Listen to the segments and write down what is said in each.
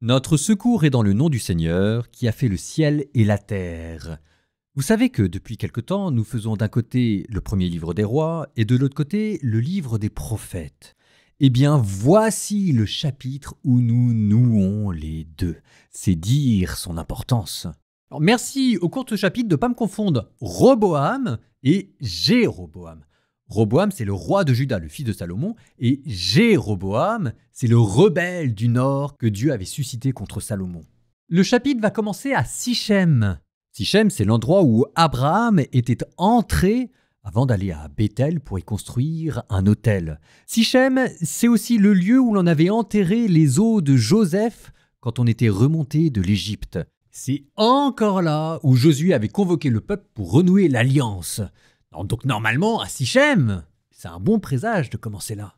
Notre secours est dans le nom du Seigneur qui a fait le ciel et la terre. Vous savez que depuis quelque temps, nous faisons d'un côté le premier livre des rois et de l'autre côté le livre des prophètes. Eh bien, voici le chapitre où nous nouons les deux. C'est dire son importance. Alors, merci au court chapitre de ne pas me confondre Roboam et Jéroboam. Roboam, c'est le roi de Juda, le fils de Salomon, et Jéroboam, c'est le rebelle du nord que Dieu avait suscité contre Salomon. Le chapitre va commencer à Sichem. Sichem, c'est l'endroit où Abraham était entré avant d'aller à Béthel pour y construire un autel. Sichem, c'est aussi le lieu où l'on avait enterré les os de Joseph quand on était remonté de l'Égypte. C'est encore là où Josué avait convoqué le peuple pour renouer l'alliance. Donc normalement, à Sichem, c'est un bon présage de commencer là.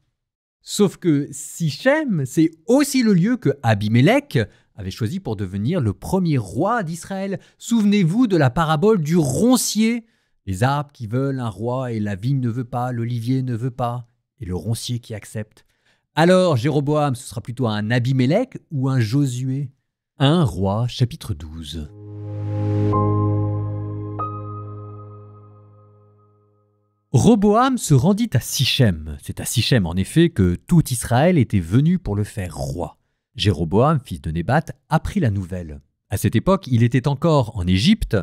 Sauf que Sichem, c'est aussi le lieu que Abimélec avait choisi pour devenir le premier roi d'Israël. Souvenez-vous de la parabole du roncier. Les arbres qui veulent un roi et la vigne ne veut pas, l'olivier ne veut pas, et le roncier qui accepte. Alors Jéroboam, ce sera plutôt un Abimélec ou un Josué? 1 Roi, chapitre 12. Roboam se rendit à Sichem. C'est à Sichem, en effet, que tout Israël était venu pour le faire roi. Jéroboam, fils de Nébat, apprit la nouvelle. À cette époque, il était encore en Égypte.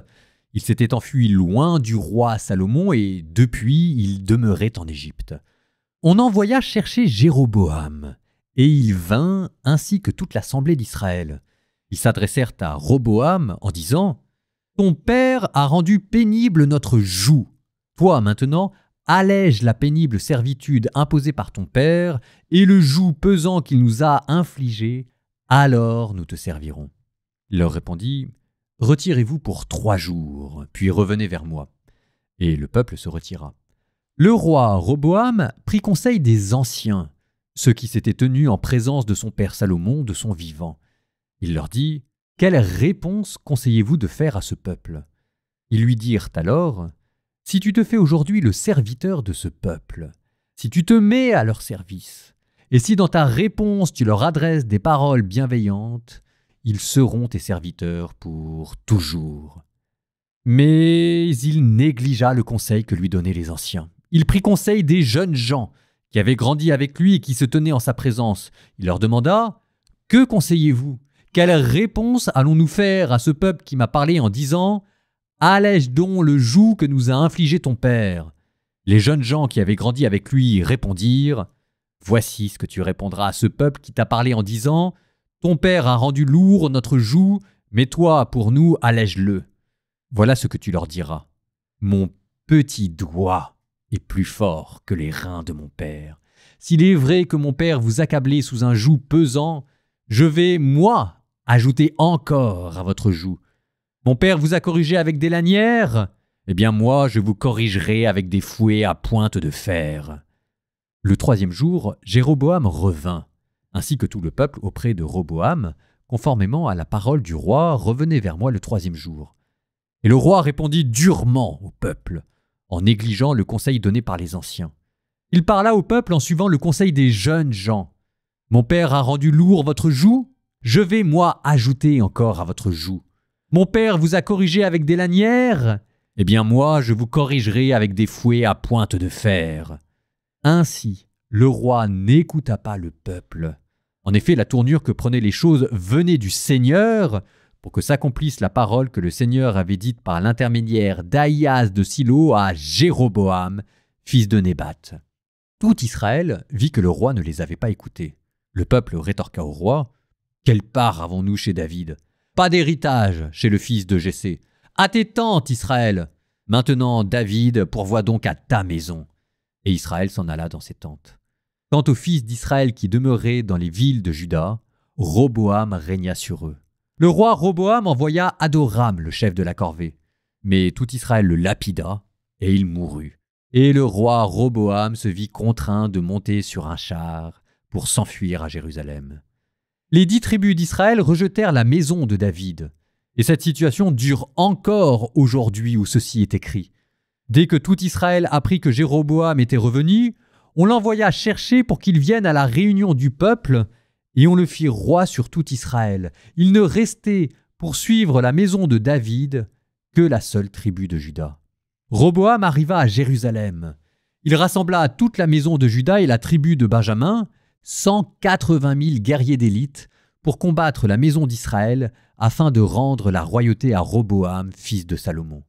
Il s'était enfui loin du roi Salomon et depuis, il demeurait en Égypte. On envoya chercher Jéroboam, et il vint ainsi que toute l'assemblée d'Israël. Ils s'adressèrent à Roboam en disant « Ton père a rendu pénible notre joug. Toi, maintenant, allège la pénible servitude imposée par ton père et le joug pesant qu'il nous a infligé, alors nous te servirons. » Il leur répondit « Retirez-vous pour 3 jours, puis revenez vers moi. » Et le peuple se retira. Le roi Roboam prit conseil des anciens, ceux qui s'étaient tenus en présence de son père Salomon de son vivant. Il leur dit « Quelle réponse conseillez-vous de faire à ce peuple ?» Ils lui dirent alors « Si tu te fais aujourd'hui le serviteur de ce peuple, si tu te mets à leur service, et si dans ta réponse tu leur adresses des paroles bienveillantes, ils seront tes serviteurs pour toujours. » Mais il négligea le conseil que lui donnaient les anciens. Il prit conseil des jeunes gens qui avaient grandi avec lui et qui se tenaient en sa présence. Il leur demanda « Que conseillez-vous ? Quelle réponse allons-nous faire à ce peuple qui m'a parlé en disant « Allège donc le joug que nous a infligé ton père ?» Les jeunes gens qui avaient grandi avec lui répondirent « Voici ce que tu répondras à ce peuple qui t'a parlé en disant « Ton père a rendu lourd notre joug, mais toi, pour nous, allège-le. » Voilà ce que tu leur diras. « Mon petit doigt est plus fort que les reins de mon père. S'il est vrai que mon père vous accablait sous un joug pesant, je vais, moi, ajouter encore à votre joug. Mon père vous a corrigé avec des lanières, eh bien moi je vous corrigerai avec des fouets à pointe de fer. » Le 3e jour, Jéroboam revint, ainsi que tout le peuple auprès de Roboam, conformément à la parole du roi, revenez vers moi le 3e jour. Et le roi répondit durement au peuple, en négligeant le conseil donné par les anciens. Il parla au peuple en suivant le conseil des jeunes gens. « Mon père a rendu lourd votre joug, je vais, moi, ajouter encore à votre joug. Mon père vous a corrigé avec des lanières, eh bien moi, je vous corrigerai avec des fouets à pointe de fer. » Ainsi, le roi n'écouta pas le peuple. En effet, la tournure que prenaient les choses venait du Seigneur, pour que s'accomplisse la parole que le Seigneur avait dite par l'intermédiaire d'Ahias de Silo à Jéroboam, fils de Nébat. Tout Israël vit que le roi ne les avait pas écoutés. Le peuple rétorqua au roi « Quelle part avons-nous chez David ? Pas d'héritage chez le fils de Jessé. À tes tentes, Israël. Maintenant, David, pourvois donc à ta maison. » Et Israël s'en alla dans ses tentes. Quant aux fils d'Israël qui demeuraient dans les villes de Juda, Roboam régna sur eux. Le roi Roboam envoya Adoram, le chef de la corvée. Mais tout Israël le lapida, et il mourut. Et le roi Roboam se vit contraint de monter sur un char pour s'enfuir à Jérusalem. Les 10 tribus d'Israël rejetèrent la maison de David. Et cette situation dure encore aujourd'hui où ceci est écrit. Dès que tout Israël apprit que Jéroboam était revenu, on l'envoya chercher pour qu'il vienne à la réunion du peuple, et on le fit roi sur tout Israël. Il ne restait pour suivre la maison de David que la seule tribu de Juda. Roboam arriva à Jérusalem. Il rassembla toute la maison de Juda et la tribu de Benjamin, 180 000 guerriers d'élite, pour combattre la maison d'Israël afin de rendre la royauté à Roboam, fils de Salomon.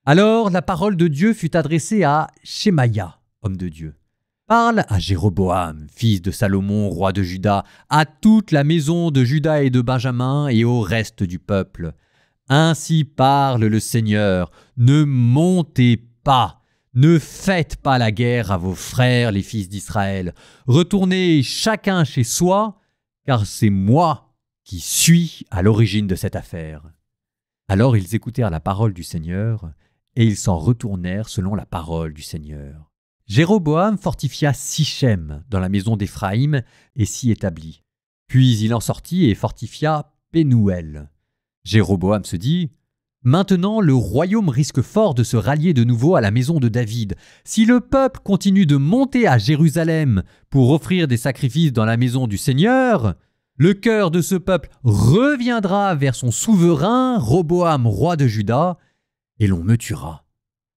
Alors la parole de Dieu fut adressée à Shemaïa, homme de Dieu. Parle à Jéroboam, fils de Salomon, roi de Juda, à toute la maison de Juda et de Benjamin et au reste du peuple. Ainsi parle le Seigneur, ne montez pas, ne faites pas la guerre à vos frères les fils d'Israël. Retournez chacun chez soi, car c'est moi qui suis à l'origine de cette affaire. Alors ils écoutèrent la parole du Seigneur, et ils s'en retournèrent selon la parole du Seigneur. Jéroboam fortifia Sichem dans la maison d'Éphraïm et s'y établit. Puis il en sortit et fortifia Pénouël. Jéroboam se dit « Maintenant le royaume risque fort de se rallier de nouveau à la maison de David. Si le peuple continue de monter à Jérusalem pour offrir des sacrifices dans la maison du Seigneur, le cœur de ce peuple reviendra vers son souverain Roboam, roi de Juda, et l'on me tuera. »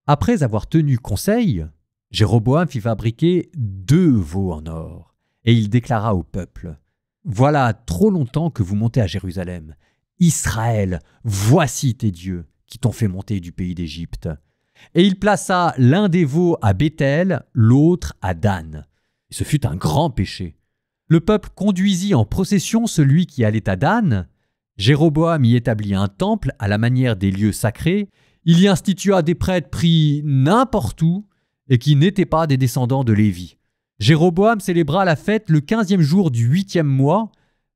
Après avoir tenu conseil, Jéroboam fit fabriquer 2 veaux en or, et il déclara au peuple « Voilà trop longtemps que vous montez à Jérusalem. Israël, voici tes dieux qui t'ont fait monter du pays d'Égypte. » Et il plaça l'un des veaux à Béthel, l'autre à Dan. Et ce fut un grand péché. Le peuple conduisit en procession celui qui allait à Dan. Jéroboam y établit un temple à la manière des lieux sacrés. Il y institua des prêtres pris n'importe où et qui n'étaient pas des descendants de Lévi. Jéroboam célébra la fête le 15e jour du 8e mois,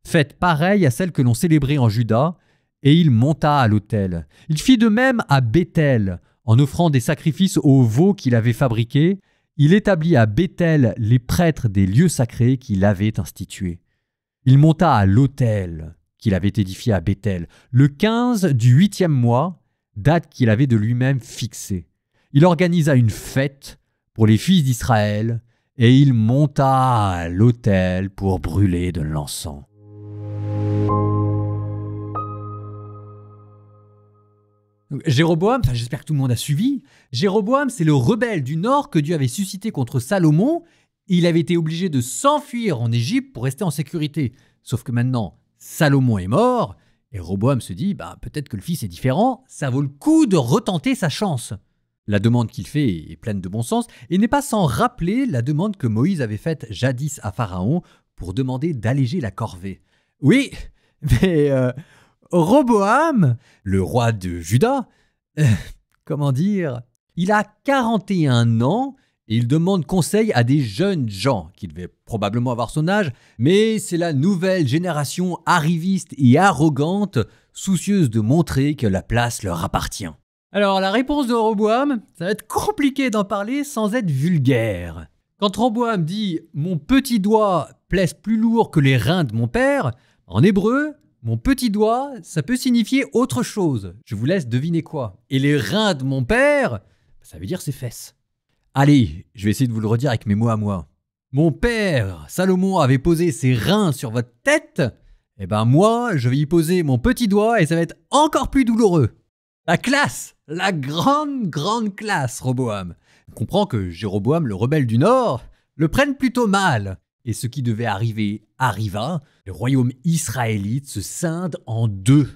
fête pareille à celle que l'on célébrait en Juda, et il monta à l'autel. Il fit de même à Béthel, en offrant des sacrifices aux veaux qu'il avait fabriqués. Il établit à Béthel les prêtres des lieux sacrés qu'il avait institués. Il monta à l'autel qu'il avait édifié à Béthel, le 15 du 8e mois, date qu'il avait de lui-même fixée. Il organisa une fête pour les fils d'Israël, et il monta à l'autel pour brûler de l'encens. Jéroboam, j'espère que tout le monde a suivi, Jéroboam, c'est le rebelle du nord que Dieu avait suscité contre Salomon. Il avait été obligé de s'enfuir en Égypte pour rester en sécurité. Sauf que maintenant, Salomon est mort, et Roboam se dit, peut-être que le fils est différent, ça vaut le coup de retenter sa chance. La demande qu'il fait est pleine de bon sens et n'est pas sans rappeler la demande que Moïse avait faite jadis à Pharaon pour demander d'alléger la corvée. Oui, mais Roboam, le roi de Juda, il a 41 ans et il demande conseil à des jeunes gens qui devaient probablement avoir son âge, mais c'est la nouvelle génération arriviste et arrogante, soucieuse de montrer que la place leur appartient. Alors, la réponse de Roboam, ça va être compliqué d'en parler sans être vulgaire. Quand Roboam dit « Mon petit doigt pèse plus lourd que les reins de mon père », en hébreu, mon petit doigt, ça peut signifier autre chose. Je vous laisse deviner quoi. Et les reins de mon père, ça veut dire ses fesses. Allez, je vais essayer de vous le redire avec mes mots à moi. Mon père, Salomon, avait posé ses reins sur votre tête. Eh ben moi, je vais y poser mon petit doigt et ça va être encore plus douloureux. La classe, la grande classe, Roboam. On comprend que Jéroboam, le rebelle du Nord, le prenne plutôt mal. Et ce qui devait arriver arriva. Le royaume israélite se scinde en 2. La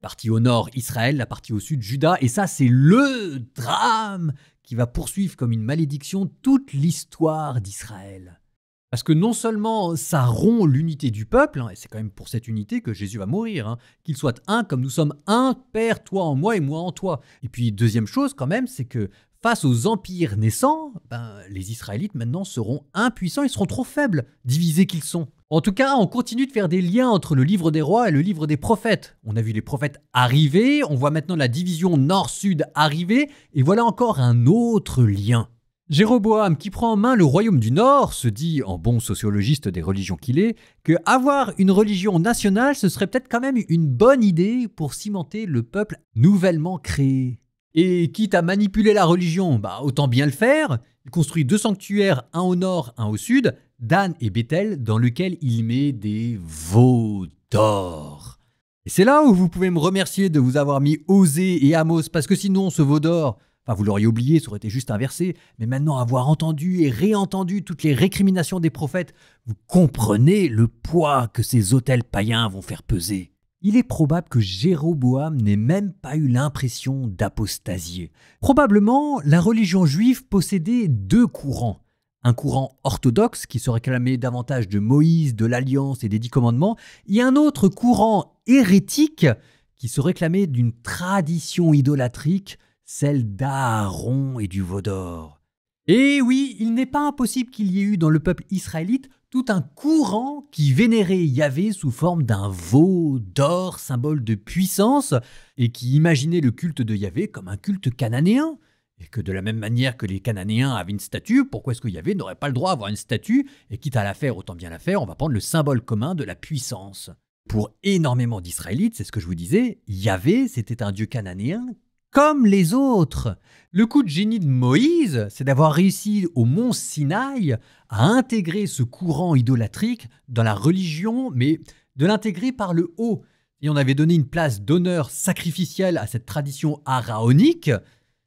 partie au nord, Israël, la partie au sud, Juda. Et ça, c'est le drame qui va poursuivre comme une malédiction toute l'histoire d'Israël. Parce que non seulement ça rompt l'unité du peuple, et c'est quand même pour cette unité que Jésus va mourir, qu'il soit un comme nous sommes un, Père, toi en moi et moi en toi. Et puis deuxième chose quand même, c'est que face aux empires naissants, les Israélites maintenant seront impuissants, ils seront trop faibles, divisés qu'ils sont. En tout cas, on continue de faire des liens entre le livre des rois et le livre des prophètes. On a vu les prophètes arriver, on voit maintenant la division nord-sud arriver, et voilà encore un autre lien. Jéroboam, qui prend en main le royaume du Nord, se dit, en bon sociologiste des religions qu'il est, que avoir une religion nationale, ce serait peut-être quand même une bonne idée pour cimenter le peuple nouvellement créé. Et quitte à manipuler la religion, autant bien le faire. Il construit 2 sanctuaires, un au nord, un au sud, Dan et Bethel, dans lequel il met des veaux d'or. Et c'est là où vous pouvez me remercier de vous avoir mis Osée et Amos, parce que sinon ce veau d'or, vous l'auriez oublié, ça aurait été juste inversé, mais maintenant avoir entendu et réentendu toutes les récriminations des prophètes, vous comprenez le poids que ces autels païens vont faire peser. Il est probable que Jéroboam n'ait même pas eu l'impression d'apostasier. Probablement, la religion juive possédait 2 courants. Un courant orthodoxe qui se réclamait davantage de Moïse, de l'Alliance et des 10 commandements, et un autre courant hérétique qui se réclamait d'une tradition idolâtrique, celle d'Aaron et du veau d'or. Et oui, il n'est pas impossible qu'il y ait eu dans le peuple israélite tout un courant qui vénérait Yahvé sous forme d'un veau d'or, symbole de puissance, et qui imaginait le culte de Yahvé comme un culte cananéen. Et que de la même manière que les Cananéens avaient une statue, pourquoi est-ce que Yahvé n'aurait pas le droit d'avoir une statue? Et quitte à la faire, autant bien la faire, on va prendre le symbole commun de la puissance. Pour énormément d'Israélites, c'est ce que je vous disais, Yahvé, c'était un dieu cananéen comme les autres. Le coup de génie de Moïse, c'est d'avoir réussi au mont Sinaï à intégrer ce courant idolâtrique dans la religion, mais de l'intégrer par le haut. Et on avait donné une place d'honneur sacrificielle à cette tradition araonique.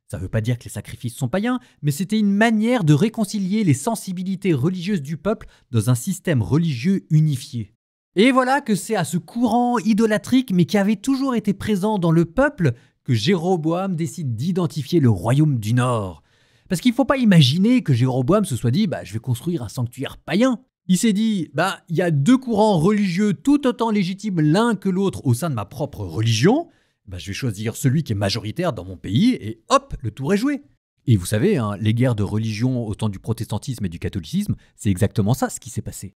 Ça ne veut pas dire que les sacrifices sont païens, mais c'était une manière de réconcilier les sensibilités religieuses du peuple dans un système religieux unifié. Et voilà que c'est à ce courant idolâtrique, mais qui avait toujours été présent dans le peuple, que Jéroboam décide d'identifier le royaume du Nord. Parce qu'il ne faut pas imaginer que Jéroboam se soit dit « je vais construire un sanctuaire païen ». Il s'est dit « il y a 2 courants religieux tout autant légitimes l'un que l'autre au sein de ma propre religion. Je vais choisir celui qui est majoritaire dans mon pays et hop, le tour est joué ». Et vous savez, les guerres de religion au temps du protestantisme et du catholicisme, c'est exactement ça ce qui s'est passé.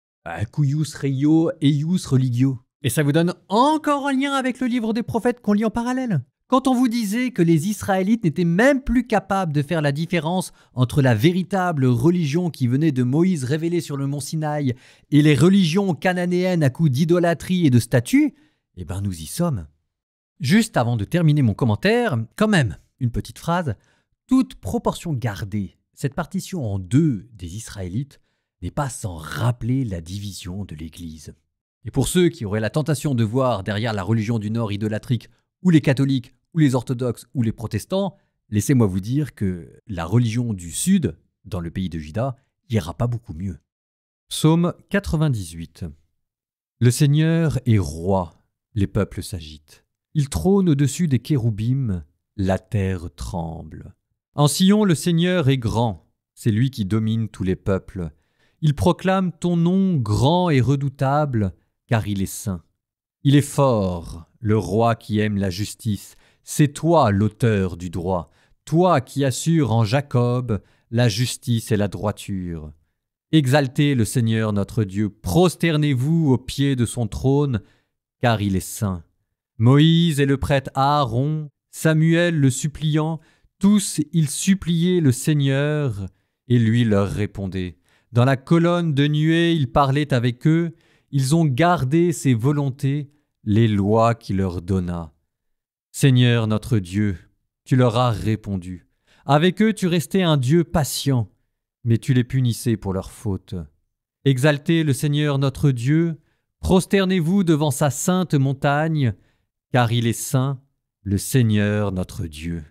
Cuius reio, eius religio. Et ça vous donne encore un lien avec le livre des prophètes qu'on lit en parallèle. Quand on vous disait que les Israélites n'étaient même plus capables de faire la différence entre la véritable religion qui venait de Moïse révélée sur le mont Sinaï et les religions cananéennes à coups d'idolâtrie et de statues, nous y sommes. Juste avant de terminer mon commentaire, quand même, une petite phrase. Toute proportion gardée, cette partition en 2 des Israélites n'est pas sans rappeler la division de l'Église. Et pour ceux qui auraient la tentation de voir derrière la religion du Nord idolâtrique ou les catholiques, ou les orthodoxes, ou les protestants, laissez-moi vous dire que la religion du Sud, dans le pays de Juda, ira pas beaucoup mieux. Psaume 98. Le Seigneur est roi, les peuples s'agitent. Il trône au-dessus des kéroubim, la terre tremble. En Sion, le Seigneur est grand, c'est lui qui domine tous les peuples. Il proclame ton nom grand et redoutable, car il est saint. Il est fort, le roi qui aime la justice. C'est toi l'auteur du droit, toi qui assures en Jacob la justice et la droiture. Exaltez le Seigneur notre Dieu, prosternez-vous aux pieds de son trône, car il est saint. Moïse et le prêtre Aaron, Samuel le suppliant, tous ils suppliaient le Seigneur, et lui leur répondait. Dans la colonne de nuée, il parlait avec eux, ils ont gardé ses volontés, les lois qu'il leur donna. Seigneur notre Dieu, tu leur as répondu. Avec eux tu restais un Dieu patient, mais tu les punissais pour leurs fautes. Exaltez le Seigneur notre Dieu, prosternez-vous devant sa sainte montagne, car il est saint, le Seigneur notre Dieu.